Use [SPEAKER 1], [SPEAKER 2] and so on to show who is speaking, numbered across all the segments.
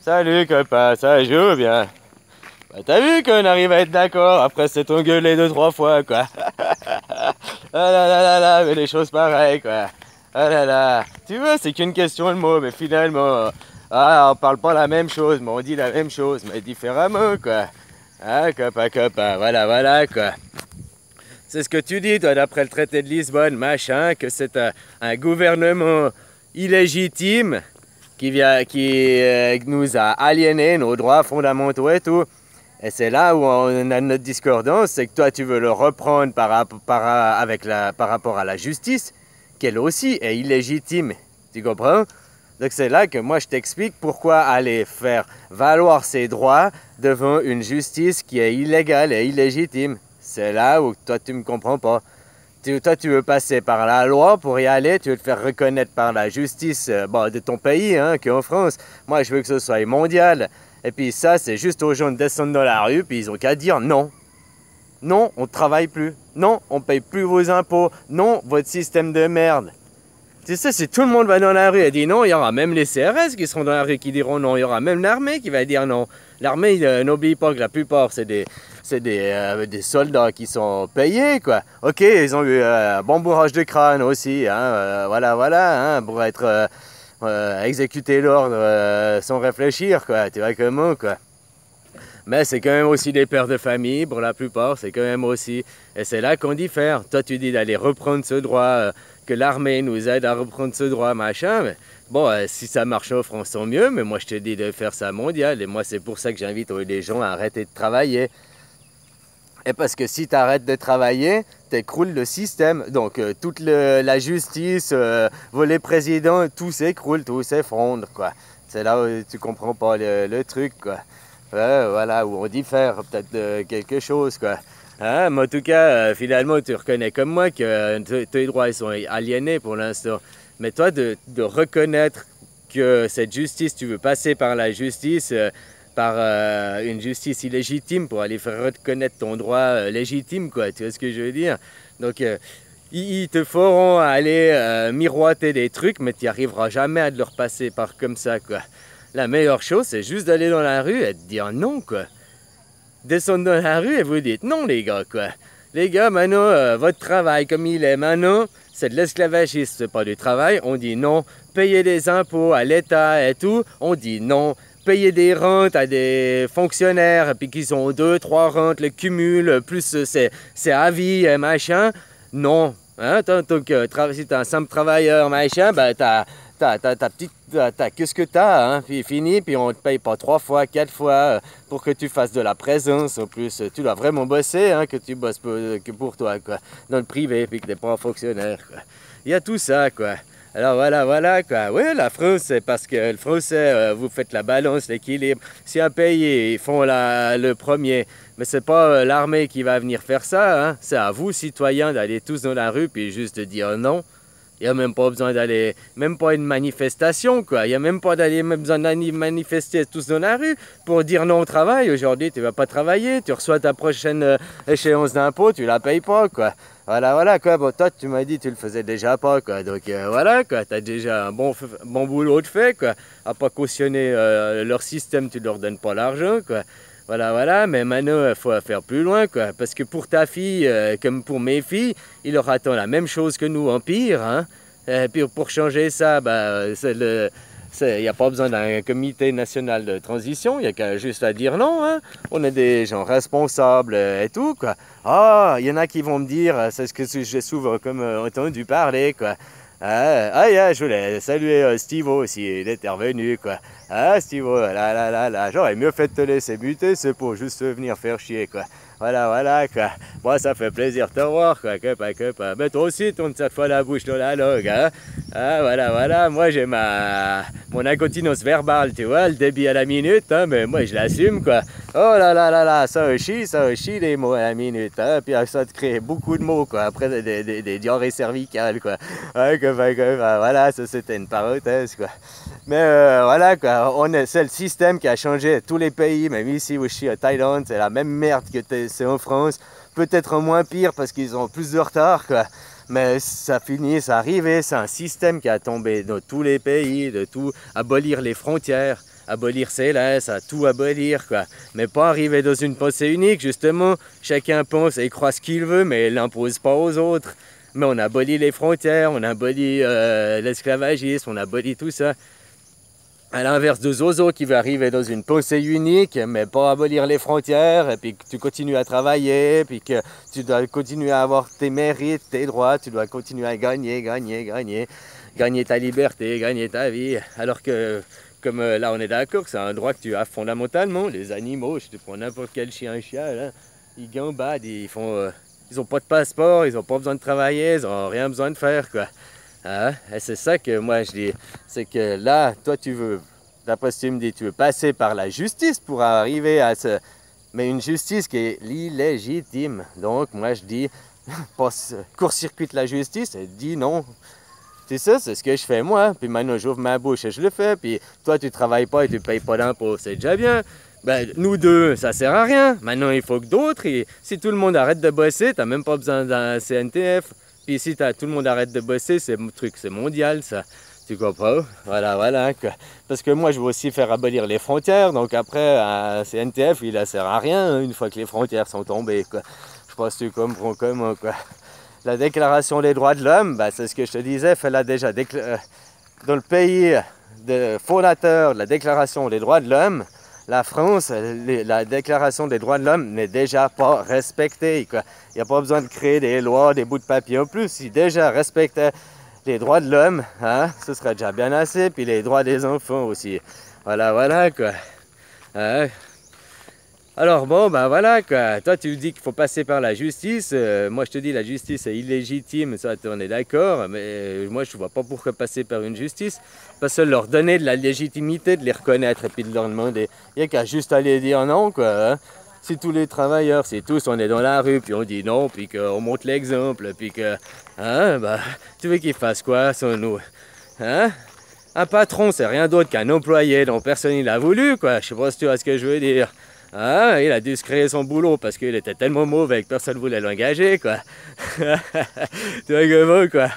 [SPEAKER 1] Salut copain, ça joue bien. Bah, t'as vu qu'on arrive à être d'accord après s'être engueulé 2, 3 fois quoi. Ah là là là là, mais des choses pareilles quoi. Ah là là. Tu vois, c'est qu'une question de mots, mais finalement, on parle pas la même chose, mais on dit la même chose, mais différemment quoi. Ah copain, copain, voilà, voilà quoi. C'est ce que tu dis toi d'après le traité de Lisbonne, machin, que c'est un gouvernement illégitime qui nous a aliénés nos droits fondamentaux et tout. Et c'est là où on a notre discordance, c'est que toi tu veux le reprendre par rapport à la justice, qu'elle aussi est illégitime. Tu comprends? Donc c'est là que moi je t'explique pourquoi aller faire valoir ses droits devant une justice qui est illégale et illégitime. C'est là où toi tu me comprends pas. Toi, tu veux passer par la loi pour y aller, tu veux te faire reconnaître par la justice de ton pays, hein, qu'en France. Moi, je veux que ce soit mondial. Et puis ça, c'est juste aux gens de descendre dans la rue, puis ils ont qu'à dire non. Non, on ne travaille plus. Non, on ne paye plus vos impôts. Non, votre système de merde. Tu sais, si tout le monde va dans la rue et dit non, il y aura même les CRS qui seront dans la rue qui diront non. Il y aura même l'armée qui va dire non. L'armée, n'oublie pas que la plupart, c'est des soldats qui sont payés, quoi. Ok, ils ont eu un bon bourrage de crâne aussi, hein, voilà, hein, pour être exécuter l'ordre sans réfléchir, quoi. Tu vois comment, quoi. Mais c'est quand même aussi des pères de famille, pour la plupart, c'est quand même aussi... Et c'est là qu'on diffère. Toi, tu dis d'aller reprendre ce droit, que l'armée nous aide à reprendre ce droit, machin. Mais bon, si ça marche en France, tant mieux, mais moi, je te dis de faire ça mondial. Et moi, c'est pour ça que j'invite les gens à arrêter de travailler. Et parce que si tu arrêtes de travailler, t'écroules le système. Donc, toute la justice, volet président, tout s'écroule, tout s'effondre, quoi. C'est là où tu comprends pas le truc, quoi. Voilà, où on diffère peut-être de quelque chose, quoi. Hein, mais en tout cas, finalement, tu reconnais comme moi que tes droits ils sont aliénés pour l'instant. Mais toi, de reconnaître que cette justice, tu veux passer par la justice, par une justice illégitime pour aller faire reconnaître ton droit légitime, quoi. Tu vois ce que je veux dire? Donc, ils te feront aller miroiter des trucs, mais tu n'y arriveras jamais à te leur passer par comme ça, quoi. La meilleure chose, c'est juste d'aller dans la rue et de dire non, quoi. Descendre dans la rue et vous dites non, les gars, quoi. Les gars, maintenant, votre travail comme il est maintenant, c'est de l'esclavagisme, c'est pas du travail. On dit non. Payer des impôts à l'État et tout, on dit non. Payer des rentes à des fonctionnaires, et puis qu'ils ont 2, 3 rentes, le cumul, plus c'est à vie et machin, non. Hein? Donc, si t'es un simple travailleur, machin, ben t'as que ce que t'as, hein, puis fini, puis on te paye pas 3 fois, 4 fois pour que tu fasses de la présence. En plus, tu dois vraiment bosser, hein, que tu bosses que pour toi, quoi, dans le privé, puis que t'es pas un fonctionnaire, quoi. Il y a tout ça, quoi. Alors voilà, quoi. Oui, la France, c'est parce que le français, vous faites la balance, l'équilibre. Si un pays, ils font le premier, mais c'est pas l'armée qui va venir faire ça, hein. C'est à vous, citoyens, d'aller tous dans la rue, puis juste de dire non. Il n'y a même pas besoin d'aller, même pas une manifestation, quoi. Il n'y a même pas besoin d'aller manifester tous dans la rue pour dire non au travail. Aujourd'hui, tu ne vas pas travailler, tu reçois ta prochaine échéance d'impôt, tu la payes pas, quoi. Voilà, quoi. Bon, toi, tu m'as dit que tu le faisais déjà pas, quoi. Donc, voilà, quoi. Tu as déjà un bon boulot de fait, quoi. À pas cautionner leur système, tu leur donnes pas l'argent, quoi. Voilà, mais maintenant, il faut faire plus loin, quoi. Parce que pour ta fille, comme pour mes filles, il leur attend la même chose que nous, en pire, hein. Et puis pour changer ça, il n'y a pas besoin d'un comité national de transition, il n'y a qu'à juste à dire non, hein. On est des gens responsables et tout, quoi. Ah, il y en a qui vont me dire, c'est ce que j'ai souvent comme entendu parler, quoi. Je voulais saluer Steve-O aussi, il était revenu, quoi. Ah, Steve-O, là, j'aurais mieux fait de te laisser buter, c'est pour juste venir faire chier, quoi. Voilà, quoi. Moi, ça fait plaisir de te voir, quoi, copain. Mais toi aussi, tourne cette fois la bouche dans la langue, hein. Ah, voilà, moi, j'ai mon incontinence verbale, tu vois, le débit à la minute, hein, mais moi, je l'assume, quoi. Oh là, ça chie les mots à la minute, hein, puis ça te crée beaucoup de mots, quoi, après des diarrhées cervicales, quoi. Ouais, voilà, ça, c'était une parenthèse, quoi. Mais voilà, quoi, c'est le système qui a changé tous les pays, même ici où je suis à Thaïlande, c'est la même merde que c'est en France, peut-être en moins pire parce qu'ils ont plus de retard, quoi. Mais ça finit, ça arrive, c'est un système qui a tombé dans tous les pays, de tout, abolir les frontières. abolir ses laisses, à tout abolir, quoi. Mais pas arriver dans une pensée unique, justement. Chacun pense et croit ce qu'il veut, mais il l'impose pas aux autres. Mais on abolit les frontières, on abolit l'esclavagisme, on abolit tout ça. À l'inverse de Zozo qui veut arriver dans une pensée unique, mais pas abolir les frontières, et puis que tu continues à travailler, puis que tu dois continuer à avoir tes mérites, tes droits, tu dois continuer à gagner ta liberté, gagner ta vie. Alors que, comme là on est d'accord, c'est un droit que tu as fondamentalement. Les animaux, je te prends n'importe quel chien, là, ils gambadent, ils ont pas de passeport, ils ont pas besoin de travailler, ils ont rien besoin de faire, quoi. Hein? Et c'est ça que moi je dis, c'est que là, toi tu veux, d'après ce que tu me dis, tu veux passer par la justice pour arriver à ce... Mais une justice qui est illégitime. Donc moi je dis, court-circuite la justice et dis non. C'est ça, c'est ce que je fais moi. Puis maintenant j'ouvre ma bouche et je le fais. Puis toi tu travailles pas et tu payes pas d'impôts, c'est déjà bien. Ben, nous deux, ça sert à rien. Maintenant il faut que d'autres, si tout le monde arrête de bosser, t'as même pas besoin d'un CNTF. Puis si tout le monde arrête de bosser, c'est mondial ça. Tu comprends? Voilà. Quoi. Parce que moi, je veux aussi faire abolir les frontières. Donc après, un CNTF, il ne sert à rien une fois que les frontières sont tombées. Quoi. Je pense que tu comprends comment. Quoi. La déclaration des droits de l'homme, bah, c'est ce que je te disais, fais-la déjà. Dans le pays fondateur de la déclaration des droits de l'homme, la France, la déclaration des droits de l'homme n'est déjà pas respectée. Quoi. Il n'y a pas besoin de créer des lois, des bouts de papier en plus. Si déjà respectait les droits de l'homme, hein, ce serait déjà bien assez. Puis les droits des enfants aussi. Voilà, quoi. Hein? Alors bon, ben voilà, quoi. Toi tu dis qu'il faut passer par la justice. Moi je te dis la justice est illégitime, ça on est d'accord. Mais moi je ne vois pas pourquoi passer par une justice. Parce que leur donner de la légitimité, de les reconnaître et puis de leur demander. Il n'y a qu'à juste aller dire non, quoi. Hein. Si tous les travailleurs, si tous on est dans la rue, puis on dit non, puis qu'on montre l'exemple, puis que... Hein, bah, tu veux qu'ils fassent quoi, sans nous? Hein? Un patron, c'est rien d'autre qu'un employé dont personne n'a voulu, quoi. Je sais pas si tu vois ce que je veux dire. Ah, il a dû se créer son boulot parce qu'il était tellement mauvais que personne ne voulait l'engager, quoi. Tu vois comment, quoi.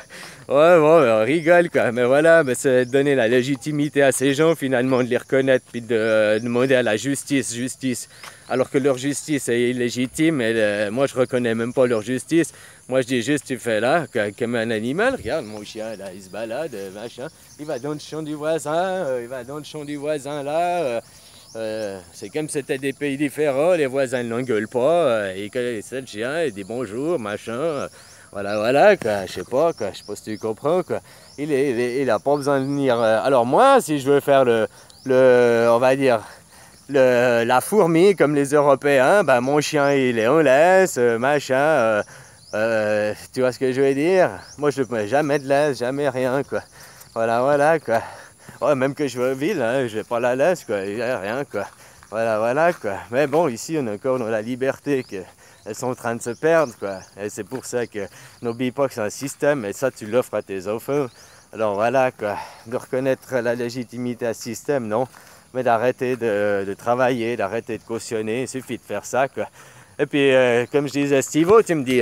[SPEAKER 1] Ouais, bon, on rigole, quoi. Mais voilà, mais c'est donner la légitimité à ces gens, finalement, de les reconnaître, puis de demander à la justice. Alors que leur justice est illégitime, et moi, je reconnais même pas leur justice. Moi, je dis juste, tu fais là, comme un animal. Regarde, mon chien, là, il se balade, machin. Il va dans le champ du voisin, là. C'est comme si c'était des pays différents, les voisins ne l'engueulent pas, il connaît le chien, il dit bonjour, machin, voilà, quoi, je sais pas si tu comprends, quoi. Il a pas besoin de venir. Alors moi, si je veux faire on va dire, la fourmi comme les Européens, ben mon chien il est en laisse, machin, tu vois ce que je veux dire? Moi je ne mets jamais de laisse, jamais rien, quoi. Voilà, quoi. Ouais, même que je vais aux villes, hein, je vais pas la laisse, quoi, il n'y a rien, quoi. Voilà, quoi. Mais bon, ici, on est encore dans la liberté, elles sont en train de se perdre, quoi. Et c'est pour ça que n'oublie pas que c'est un système, et ça, tu l'offres à tes enfants. Alors voilà, quoi. De reconnaître la légitimité à ce système, non. Mais d'arrêter de travailler, d'arrêter de cautionner, il suffit de faire ça, quoi. Et puis, comme je disais, Stivo, tu me dis,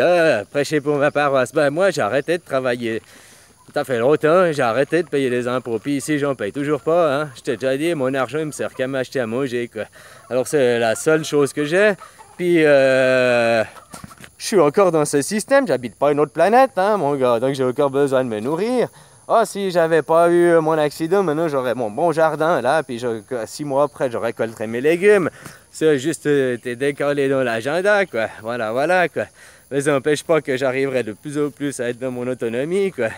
[SPEAKER 1] prêcher pour ma paroisse. Ben, moi, j'ai arrêté de travailler. Ça fait longtemps, j'ai arrêté de payer les impôts. Puis ici, j'en paye toujours pas. Hein. Je t'ai déjà dit, mon argent, il me sert qu'à m'acheter à manger, quoi. Alors, c'est la seule chose que j'ai. Puis, je suis encore dans ce système. J'habite pas une autre planète, hein, mon gars. Donc, j'ai encore besoin de me nourrir. Ah, si j'avais pas eu mon accident, maintenant, j'aurais mon bon jardin, là. Puis, 6 mois après, je récolterais mes légumes. C'est juste, t'es décalé dans l'agenda, quoi. Voilà, quoi. Mais ça n'empêche pas que j'arriverai de plus en plus à être dans mon autonomie, quoi.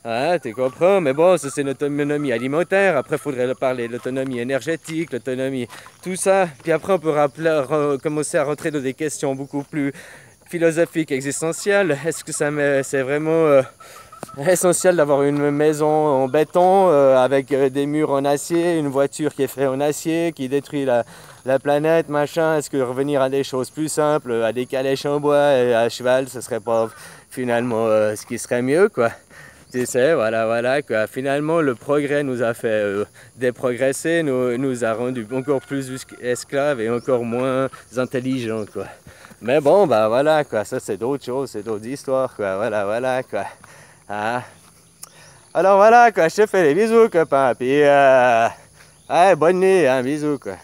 [SPEAKER 1] Ah, tu comprends, mais bon, ça c'est notre autonomie alimentaire. Après, il faudrait parler de l'autonomie énergétique, l'autonomie, tout ça. Puis après, on peut commencer à rentrer dans des questions beaucoup plus philosophiques, existentielles. Est-ce que c'est vraiment essentiel d'avoir une maison en béton avec des murs en acier, une voiture qui est faite en acier, qui détruit la planète, machin? Est-ce que revenir à des choses plus simples, à des calèches en bois et à cheval, ce serait pas finalement ce qui serait mieux, quoi? Tu sais, voilà, quoi. Finalement, le progrès nous a fait déprogresser, nous a rendus encore plus esclaves et encore moins intelligents, quoi. Mais bon, bah voilà, quoi. Ça, c'est d'autres choses, c'est d'autres histoires, quoi. Voilà, quoi. Ah. Alors voilà, quoi. Je te fais des bisous, copain. Puis, Ouais, bonne nuit, hein, bisous, quoi.